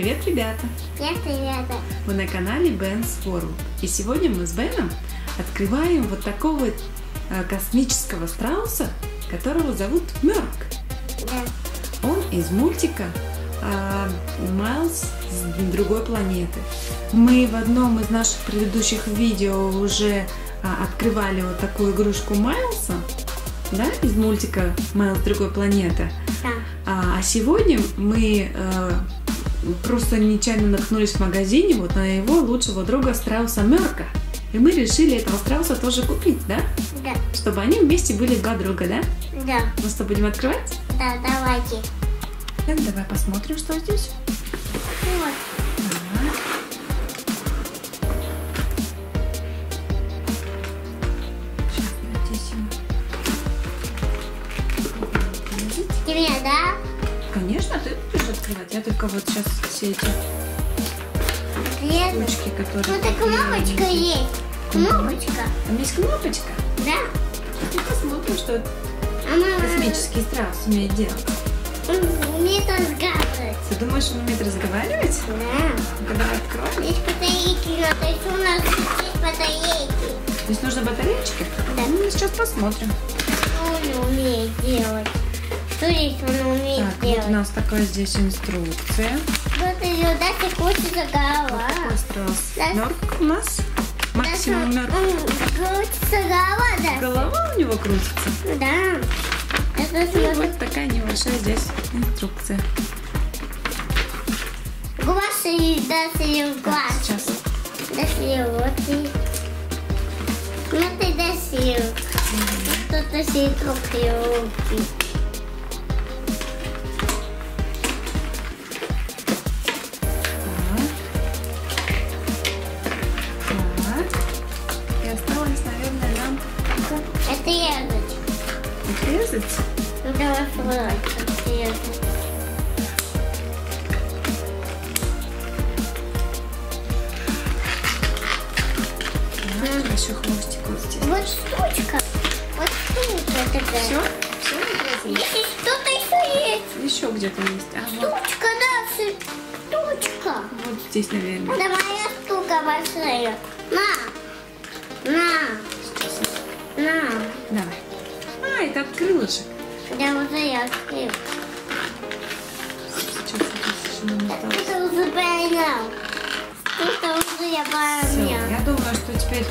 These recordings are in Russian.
Привет, ребята! Привет, ребята! Вы на канале Ben's World. И сегодня мы с Беном открываем вот такого космического страуса, которого зовут Мёрк. Да. Он из мультика Майлз с другой планеты. Мы в одном из наших предыдущих видео уже открывали вот такую игрушку Майлза, да, из мультика Майлз с другой планеты. Да. А сегодня мы просто нечаянно наткнулись в магазине вот на его лучшего друга страуса Мёрка. И мы решили этого страуса тоже купить, да? Да. Чтобы они вместе были два друга, да? Да. Ну что, будем открывать? Да, давайте. Давай посмотрим, что здесь. Вот. Сейчас найдите его. Тебе, да? Конечно, ты будешь открывать. Я только вот сейчас все эти Привет. ручки, которые... Вот и кнопочка есть. Кнопочка. Там есть кнопочка. Да. И посмотрим, что А мама космический страус умеет делать. умеет разговаривать. Ты думаешь, он умеет разговаривать? Да. Ну-ка, давай откроем. Есть батарейки, то есть у нас есть батарейки. То есть нужны батареечки? Да. Ну, сейчас посмотрим. Что он умеет делать? Что здесь он умеет Так, делать? вот у нас такая здесь инструкция. Вот ее, да, ты крутится голова. Такой страус. Да. Мёрк у нас. Максимум Мёрк. Крутится голова, да? Голова у него крутится. Да. Это И смотри. вот такая небольшая здесь инструкция. Глаз и досил Так, глаз. сейчас. Досил, вот и. Вот и досил. Кто-то сидит руки. Так. И осталось, наверное, нам Это ягодь. отрезать. Ну давай флаг. Это ягодь. Так, еще хвостик вот здесь. Вот штучка. Вот штучка такая. Все? Все отрезали? Здесь что-то еще есть. Еще где-то есть. А вот, Штучка, да, штучка. вот здесь, наверное. Это моя штука большая. На. Сейчас. На. Давай. А, это от крылышек. Да, уже я открыл. Сейчас здесь еще нам осталось. Это уже понял. Это уже я Все, понял. я думаю, что теперь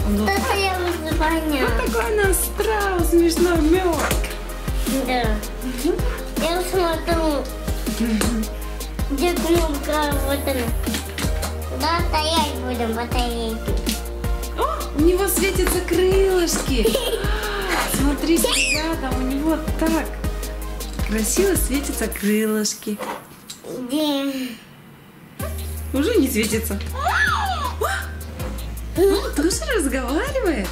он должен... Это я уже понял. Вот такой у нас страус, смешной Мёрк. Да. Я смотрю, где кнопка, вот она. Да, стоять будем батарейки. О, у него светятся крылышки. Смотрите, ребята, у него так красиво светятся крылышки. Где? Уже не светится. Он тоже разговаривает.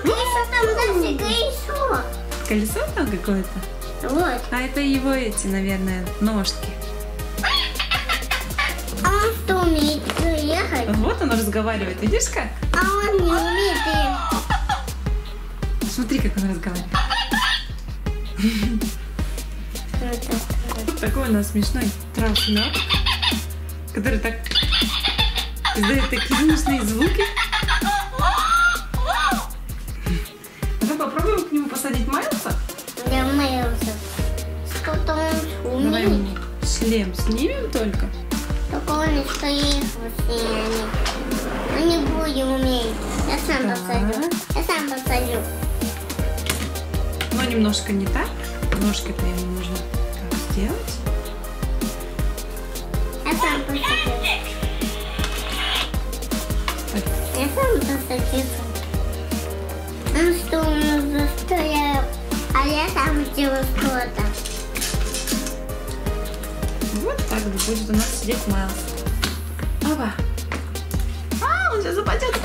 Колесо там дальше, колесо. Колесо там какое-то? Вот. А это его эти, наверное, ножки. А он что, умеет ехать? Вот он разговаривает, видишь как? А он не умеет ехать. Смотри, как он разговаривает. Вот такой у нас смешной страус Мёрк, который так издает такие смешные звуки. Давай попробуем к нему посадить Майлза. Я умеялся. Что-то он Давай умеет. ему шлем снимем только. Только он не стоит в сене. Мы не будем уметь. Я сам Так. посадю. Я сам посадю. Но немножко не так. Ножки-то ему нужно так сделать. Я сам посадю. Так, Я сам посадил. Ну что, у нас застоял. А я сам сделал что-то. вот так будет у нас сидеть Майлз. Опа. А, он сейчас упадет.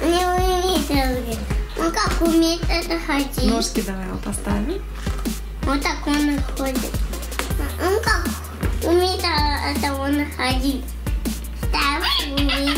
Не умеет разговаривать. Он как умеет это ходить? Ножки давай его поставим. Вот так он и ходит. Он как умеет это он ходить. Ставь, умеет.